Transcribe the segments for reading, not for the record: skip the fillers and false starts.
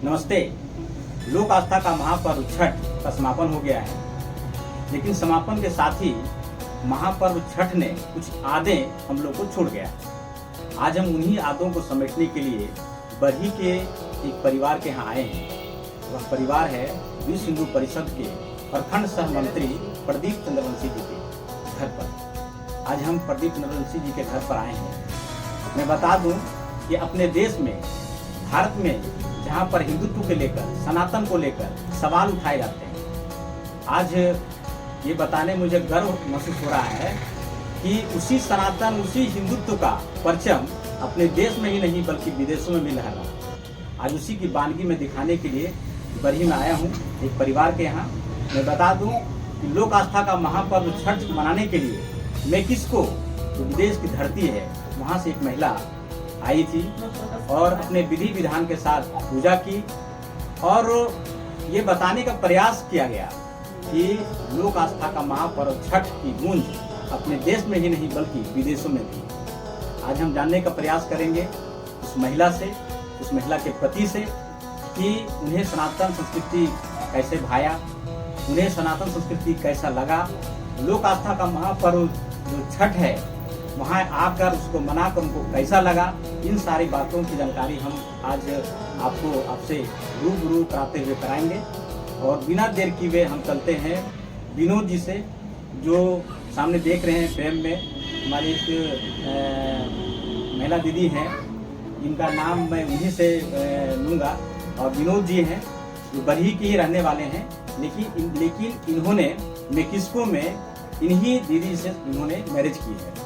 नमस्ते। लोक आस्था का महापर्व छठ का समापन हो गया है, लेकिन समापन के साथ ही महापर्व छठ ने कुछ आदें हम लोग को छोड़ गया। आज हम उन्हीं आदों को समेटने के लिए बरही के एक परिवार के यहाँ आए हैं। वह परिवार है विश्व हिंदू परिषद के प्रखंड सह मंत्री प्रदीप चंद्रवंशी जी के घर पर। आज हम प्रदीप चंद्रवंशी जी के घर पर आए हैं। मैं बता दूं कि अपने देश में, भारत में, जहां पर हिंदुत्व को लेकर, सनातन को लेकर सवाल उठाए जाते हैं, आज ये बताने मुझे गर्व महसूस हो रहा है कि उसी सनातन, उसी हिंदुत्व का परचम अपने देश में ही नहीं बल्कि विदेशों में भी लहर रहा है। आज उसी की बानगी में दिखाने के लिए बरही में आया हूँ एक परिवार के यहाँ। मैं बता दूं कि लोक आस्था का महापर्व छठ मनाने के लिए मेक्सिको, जो विदेश की धरती है, वहाँ से एक महिला आई थी और अपने विधि विधान के साथ पूजा की और ये बताने का प्रयास किया गया कि लोक आस्था का महापर्व छठ की गूंज अपने देश में ही नहीं बल्कि विदेशों में भी। आज हम जानने का प्रयास करेंगे उस महिला से, उस महिला के पति से, कि उन्हें सनातन संस्कृति कैसे भाया, उन्हें सनातन संस्कृति कैसा लगा, लोक आस्था का महापर्व जो छठ है वहाँ आकर उसको मनाकर उनको कैसा लगा। इन सारी बातों की जानकारी हम आज आपसे रूबरू कराते हुए कराएंगे। और बिना देर किए हुए हम चलते हैं विनोद जी से, जो सामने देख रहे हैं फ्रेम में। हमारी एक महिला दीदी हैं, इनका नाम मैं उन्हीं से लूँगा। और विनोद जी हैं जो बरही के ही रहने वाले हैं, लेकिन इन्होंने मेक्सिको में इन्हीं दीदी से इन्होंने मैरिज की है।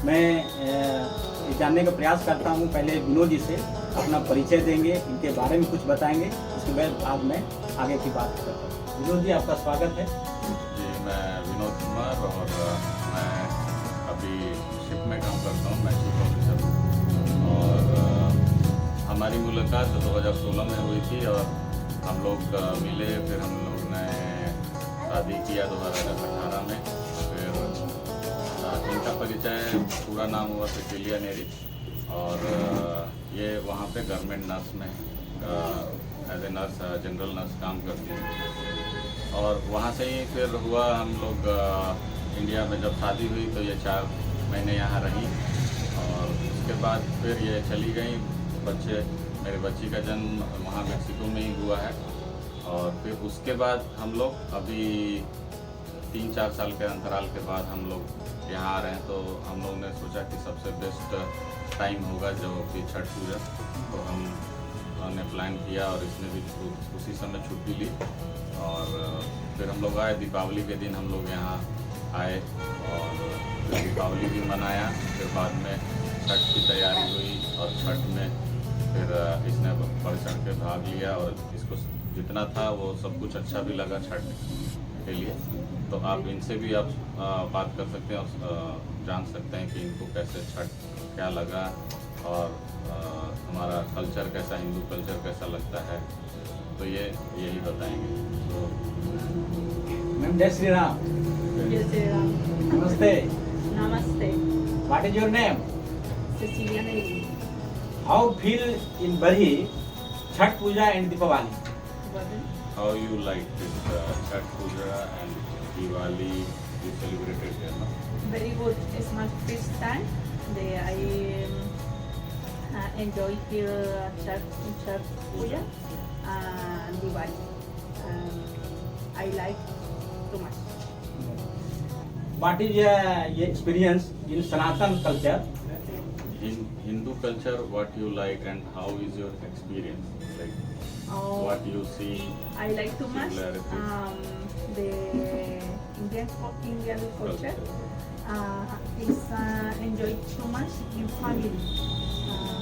मैं जानने का प्रयास करता हूँ। पहले विनोद जी से अपना परिचय देंगे, इनके बारे में कुछ बताएंगे, उसके बाद मैं आगे की बात करता हूँ। विनोद जी, आपका स्वागत है। जी, मैं विनोद कुमार और मैं अभी शिप में काम करता हूँ, मैं शिप ऑफिसर हूँ। और हमारी मुलाकात 2016 में हुई थी और हम लोग मिले, फिर हम लोग ने शादी किया 2018 में। फिर इनका परिचय, पूरा नाम हुआ सिसिलिया नेरी, और ये वहाँ पे गवर्नमेंट नर्स में as a nurse, general nurse काम करती हैं। और वहाँ से ही फिर हुआ हम लोग इंडिया में जब शादी हुई तो ये 4 महीने यहाँ रही और उसके बाद फिर ये चली गई। मेरे बच्ची का जन्म वहाँ मेक्सिको में ही हुआ है। और फिर उसके बाद हम लोग अभी 3-4 साल के अंतराल के बाद हम लोग यहाँ आ रहे हैं। तो हम लोग ने सोचा कि सबसे बेस्ट टाइम होगा जो कि छठ पूजा, तो हमने प्लान किया और इसने भी उसी समय छुट्टी ली। और फिर हम लोग आए, दीपावली के दिन हम लोग यहाँ आए और दीपावली भी मनाया। फिर बाद में छठ की तैयारी हुई और छठ में फिर इसने बढ़ चढ़ के भाग लिया और इसको जितना था वो सब कुछ अच्छा भी लगा छठ के लिए। तो आप इनसे भी आप बात कर सकते हैं और जान सकते हैं कि इनको कैसे छठ क्या लगा और हमारा कल्चर कैसा, हिंदू कल्चर कैसा लगता है, तो ये यही बताएंगे। तो मैम, जय श्री राम। जय श्री राम। नमस्ते। नमस्ते। What is your name? Cecilia Neri. How feel in Barhi Chhath Puja and Deepawali? How you like this Chhat Puja and Diwali you celebrated here, no? Very good. It's my first time. I enjoy here Chhat Puja and Diwali. I like too much. What is your experience in Sanatan culture? In Hindu culture, what you like and how is your experience? Like what you see? I like too much similarities? the Indian culture. Is enjoy too much in family.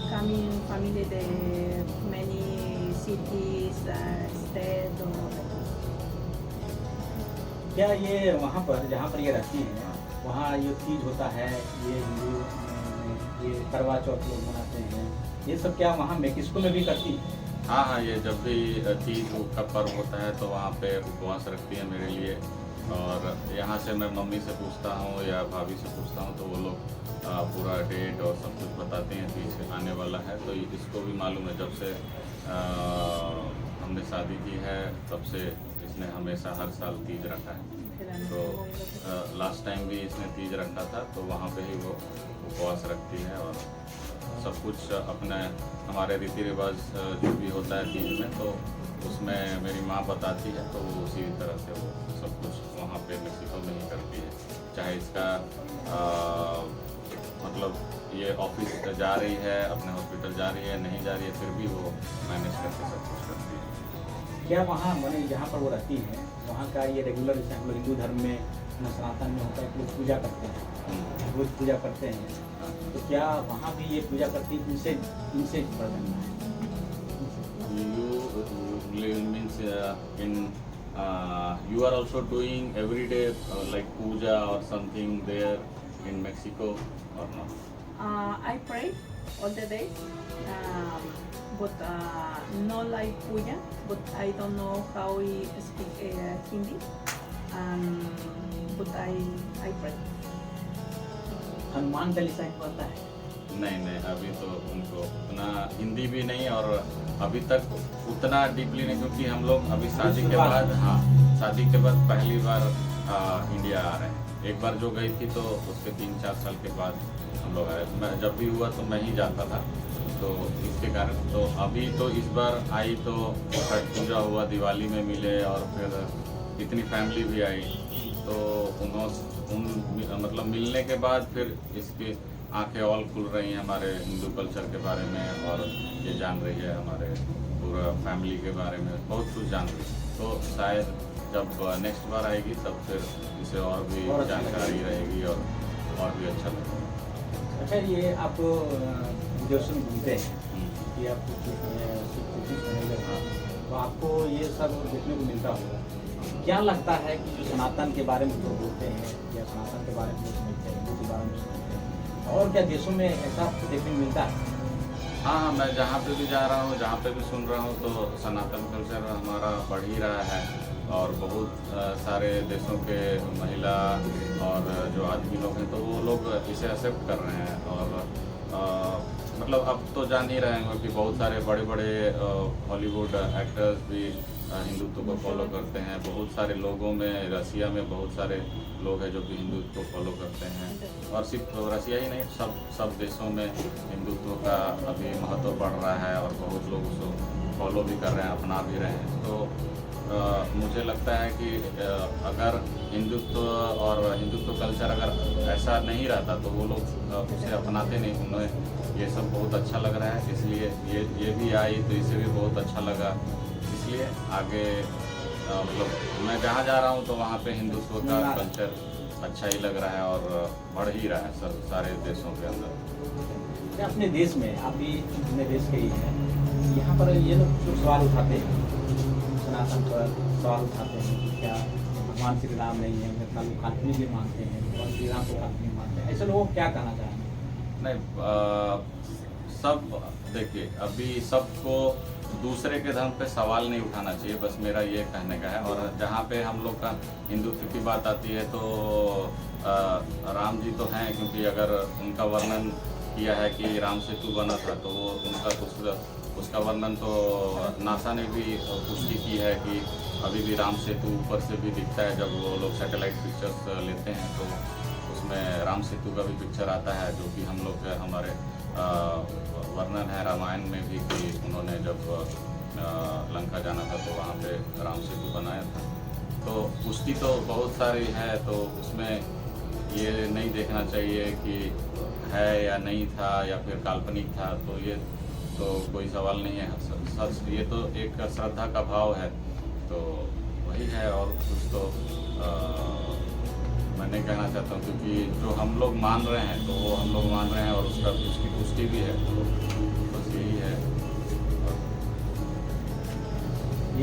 Coming family the many cities, state. क्या ये वहाँ पर जहाँ पर ये रहती हैं वहाँ ये तीज होता है, ये हिंदू ये करवा चौथ लोग मनाते हैं, ये सब क्या वहाँ मेक्सिको में भी करती हैं? हाँ, ये जब भी तीज का पर्व होता है तो वहाँ पे उपवास रखती है मेरे लिए। और यहाँ से मैं मम्मी से पूछता हूँ या भाभी से पूछता हूँ तो वो लोग पूरा डेट और सब कुछ बताते हैं कि इसे आने वाला है। तो इसको भी मालूम है, जब से हमने शादी की है तब से इसने हमेशा हर साल तीज रखा है। तो लास्ट टाइम भी इसने तीज रखा था, तो वहाँ पे ही वो उपवास रखती है और सब कुछ अपने हमारे रीति रिवाज जो भी होता है तीज में, तो उसमें मेरी माँ बताती है, तो वो उसी तरह से वो सब कुछ वहाँ पे मेक्सिको में ही करती है। चाहे इसका मतलब ये ऑफिस जा रही है, अपने हॉस्पिटल जा रही है, नहीं जा रही है, फिर भी वो मैनेज करके सब कुछ करती है। क्या वहाँ मैंने जहाँ पर वो रहती है वहाँ का ये रेगुलर, जैसे हम लोग हिंदू धर्म में सनातन में होता है कि लोग पूजा करते हैं, रोज पूजा करते हैं, तो क्या वहाँ भी ये पूजा करती है? इनसे बर्तन है You means you are also doing every day like puja or something there in Mexico or not? I pray all the day, but not like puja. But I don't know how we speak Hindi, but I pray. Hanuman Chalisa ही पढ़ता है? नहीं, अभी तो उनको उतना हिंदी भी नहीं और अभी तक उतना डीपली नहीं, क्योंकि हम लोग अभी शादी के बाद, हाँ शादी के बाद पहली बार इंडिया आ रहे हैं। एक बार जो गई थी तो उसके 3-4 साल के बाद हम लोग आए। मैं जब भी हुआ तो मैं ही जाता था, तो इसके कारण तो अभी तो इस बार आई तो छठ पूजा हुआ, दिवाली में मिले और फिर इतनी फैमिली भी आई, तो मतलब मिलने के बाद फिर इसकी आंखें और खुल रही हैं हमारे हिंदू कल्चर के बारे में, और ये जान रही है हमारे पूरा फैमिली के बारे में, बहुत कुछ जान रही है। तो शायद जब नेक्स्ट बार आएगी तब फिर इसे और भी जानकारी रहेगी और भी अच्छा लगेगा। अच्छा, ये आप विदेशों में घूमते हैं कि आप तो आपको ये सब देखने को मिलता होगा, क्या लगता है कि जो सनातन के बारे में लोग बोलते हैं या सनातन के बारे में लोग सुनते हैं, हिंदू के बारे में सुनते हैं, और क्या देशों में ऐसा आपको देखने को मिलता है? हाँ, मैं जहाँ पे भी जा रहा हूँ, जहाँ पे भी सुन रहा हूँ, तो सनातन कल्चर हमारा बढ़ ही रहा है और बहुत सारे देशों के महिला और जो आदमी लोग हैं तो वो लोग इसे एक्सेप्ट कर रहे हैं। और मतलब अब तो जान ही रहे हैं कि बहुत सारे बड़े बड़े हॉलीवुड एक्टर्स भी हिंदुत्व को फॉलो करते हैं। बहुत सारे लोगों में, रसिया में बहुत सारे लोग हैं जो कि हिंदुत्व को फॉलो करते हैं, और सिर्फ रसिया ही नहीं, सब देशों में हिंदुत्व का अभी महत्व बढ़ रहा है और बहुत लोग उसको फॉलो भी कर रहे हैं, अपना भी रहे हैं। तो मुझे लगता है कि अगर हिंदुत्व और हिंदुत्व कल्चर अगर ऐसा नहीं रहता तो वो लोग उसे अपनाते नहीं। उन्हें ये सब बहुत अच्छा लग रहा है, इसलिए ये भी आई तो इसे भी बहुत अच्छा लगा, इसलिए आगे मतलब मैं जहाँ जा रहा हूँ तो वहाँ पे हिंदुत्व का कल्चर अच्छा ही लग रहा है और बढ़ ही रहा है सारे देशों के अंदर। अपने देश में, आप भी अपने देश के ही हैं, यहाँ पर ये लोग जो सवाल उठाते हैं, सनातन पर सवाल उठाते हैं कि क्या भगवान श्री राम नहीं है, इतना लोग काल्पनिक भी मानते हैं, भगवान श्री राम को काल्पनिक मानते हैं, ऐसे लोगों को क्या कहना चाहेंगे? नहीं, सब देखिए, अभी सबको दूसरे के धर्म पे सवाल नहीं उठाना चाहिए, बस मेरा ये कहने का है। और जहाँ पे हम लोग का हिंदुत्व की बात आती है तो राम जी तो हैं, क्योंकि अगर उनका वर्णन किया है कि राम सेतु बना था तो वो उनका उसका वर्णन तो नासा ने भी पुष्टि की है कि अभी भी राम सेतु ऊपर से भी दिखता है। जब वो लोग सैटेलाइट पिक्चर्स लेते हैं तो उसमें राम सेतु का भी पिक्चर आता है, जो कि हम लोग हमारे वर्णन है रामायण में भी कि उन्होंने जब लंका जाना था तो वहाँ पे राम सेतु बनाया था। तो पुष्टि तो बहुत सारी है, तो उसमें ये नहीं देखना चाहिए कि है या नहीं था या फिर काल्पनिक था, तो ये तो कोई सवाल नहीं है। सच ये तो एक श्रद्धा का भाव है, तो वही है, और कुछ तो मैं नहीं कहना चाहता हूँ, क्योंकि जो हम लोग मान रहे हैं तो वो हम लोग मान रहे हैं और उसकी पुष्टि भी है, तो बस यही है।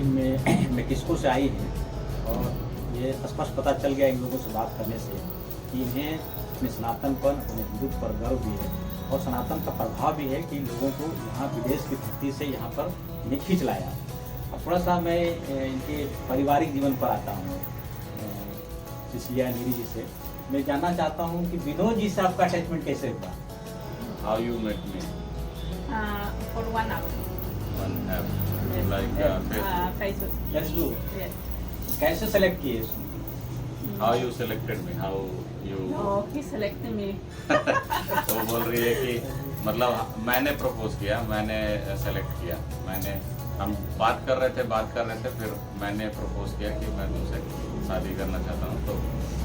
इनमें मेक्सिको से आई है और ये स्पष्ट पता चल गया इन लोगों से बात करने से कि इन्हें अपने सनातनपन, अपने हिंदुत्व पर गर्व भी है और सनातन का प्रभाव भी है कि लोगों को यहाँ विदेश की धरती से यहाँ पर इन्हें खींच लाया। अब थोड़ा सा मैं इनके पारिवारिक जीवन पर आता हूँ। सिसिलिया नीरी जी से। मैं जानना चाहता हूँ कि विनोद जी से आपका अटैचमेंट कैसे हुआ? How you met me? For 1 hour. One app, Yes. like Facebook. Facebook. Facebook Yes. कैसे सेलेक्ट किए इसको? How you selected me? How you? No, he selected me. वो बोल रही है कि मतलब मैंने प्रपोज किया, मैंने सेलेक्ट किया, हम बात कर रहे थे, फिर मैंने प्रपोज किया कि मैं तुमसे शादी करना चाहता हूँ। तो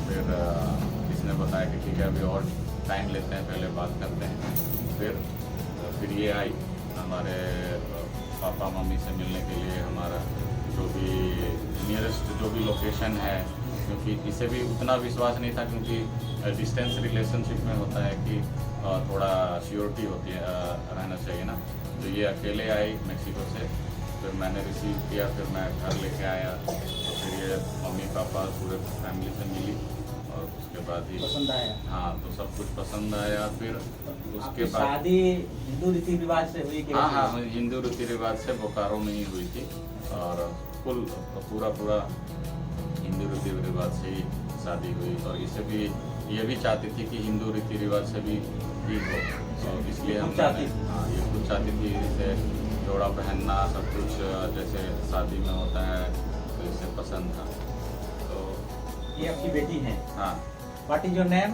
फिर किसने बताया कि ठीक है अभी और टाइम लेते हैं, पहले बात करते हैं। फिर ये आई हमारे पापा मम्मी से मिलने के लिए, हमारा जो भी नियरेस्ट जो भी लोकेशन है, क्योंकि इसे भी उतना विश्वास नहीं था, क्योंकि डिस्टेंस रिलेशनशिप में होता है कि थोड़ा श्योरिटी होती है, रहना चाहिए ना। तो ये अकेले आई मेक्सिको से, फिर मैंने रिसीव किया, फिर मैं घर लेके आया, तो फिर ये मम्मी पापा पूरे फैमिली से मिली, और उसके बाद ही पसंद आया? हाँ, तो सब कुछ पसंद आया। फिर उसके आपकी बाद शादी हिंदू रीति रिवाज से हुई कि? हाँ, हिंदू रीति रिवाज से बोकारो में ही हुई थी, और पूरा हिंदू रीति रिवाज से ही शादी हुई। और इसे भी ये भी चाहती थी कि हिंदू रीति रिवाज से भी हो, तो इसलिए हम चाहती हाँ, ये खुद चाहती थी, जैसे जोड़ा पहनना सब कुछ जैसे शादी में होता है, तो इसे पसंद था। तो ये आपकी बेटी है? हाँ, what is your name?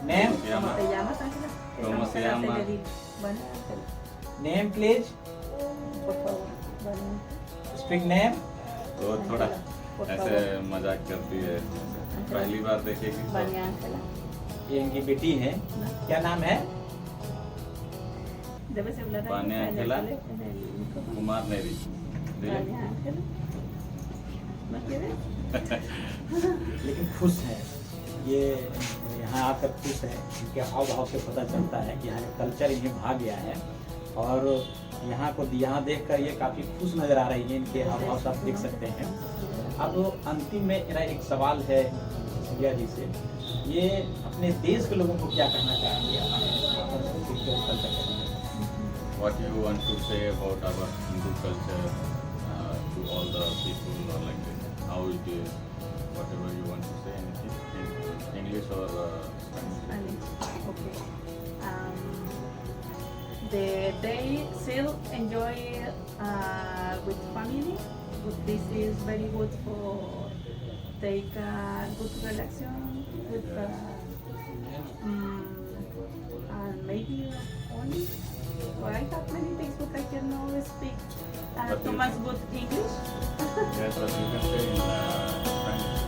Name? ¿Cómo te llamas, Ángela? ¿Cómo se llama? Bueno, Ángela, name please, por favor. Bueno, speak name. तो थोड़ा por ऐसे favor. मजाक करती है, पहली बार देखेगी तो Vania Ángela. ये इनकी बेटी है, क्या नाम है? Debes hablar ahí Vania en el Ángela. en el micrófono. Kumar नेरी। Vania Ángela. ¿No quieres? लेकिन खुश है ये, यहाँ आकर खुश है। इनके हाव भाव से पता चलता है कि यहाँ का कल्चर इन्हें भा गया है, और यहाँ देखकर ये काफ़ी खुश नज़र आ रही है। इनके हाव भाव से आप देख सकते हैं। अब अंतिम में मेरा एक सवाल है सिसिलिया जी से, ये अपने देश के लोगों को क्या कहना चाहेंगे हमारे संस्कृति और कल्चर के बारे में? What you want to say about our Hindu culture to all the people, or like this, how it is, whatever you want to say, anything in English or Spanish? Okay. They still enjoy with family, but this is very good for take a good relation with and maybe only. Well, I have many things, but I cannot speak But too you much can- good English. Yes, but you can say in Spanish.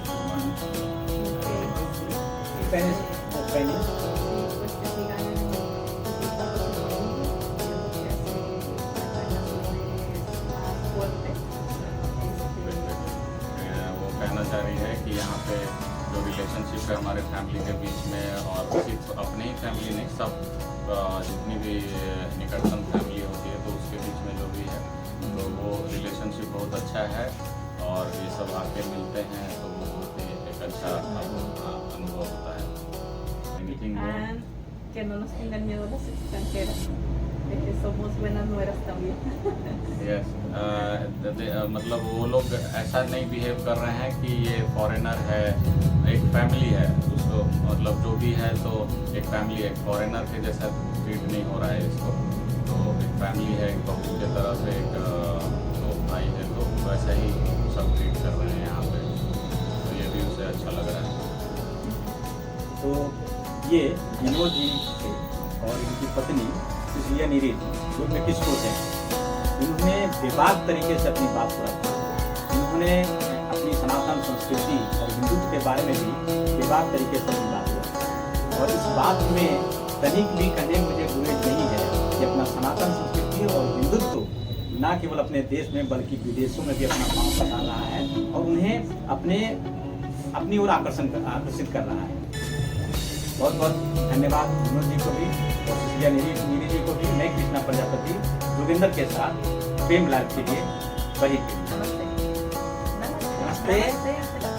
Okay. Spanish? Pues que sigan en más fuerte. वो कहना चाह रही है कि यहाँ पे जो relationship है हमारे फैमिली के बीच में, और सिर्फ अपने ही फैमिली नहीं, सब जितनी भी निकटतम फैमिली होती है, तो उसके बीच में जो भी है, तो वो रिलेशनशिप बहुत अच्छा है। और ये सब आके मिलते हैं तो वो बहुत ही एक अच्छा अनुभव होता है। Anything more? And que no nos tengan miedo las extranjeras, que somos buenas nueras también. Yes, मतलब वो लोग ऐसा नहीं बिहेव कर रहे हैं कि ये फॉरेनर है, एक फैमिली है, उसको मतलब जो भी है तो एक फैमिली, एक फॉरेनर के जैसा ट्रीट नहीं हो रहा है इसको। तो एक फैमिली है, एक बहू के तरह से एक तो भाई है, तो वैसा ही सब ट्रीट कर रहे हैं यहाँ पे, तो ये भी उसे अच्छा लग रहा है। तो ये विनोद जी और इनकी पत्नी सिसिलिया नीरी जो मेक्सिको से हैं, इन्होंने बेबाक तरीके से अपनी बात को रखा। इन्होंने अपनी सनातन संस्कृति और हिंदुत्व के बारे में भी बेबाक तरीके से अपनी बात को रखा, और इस बात में तनिक भी कहने मुझे गुरेज नहीं है कि अपना सनातन संस्कृति और हिंदुत्व न केवल अपने देश में बल्कि विदेशों में भी अपना पाँव पसा रहा है, और उन्हें अपनी ओर आकर्षित कर रहा है। बहुत बहुत धन्यवाद विनोद जी को भी और सिसिलिया नीरी जी को भी। मैं कृष्णा प्रजापति जोगिंदर के साथ फेम लाइव के लिए बड़ी Namaste. नमस्ते। Namaste.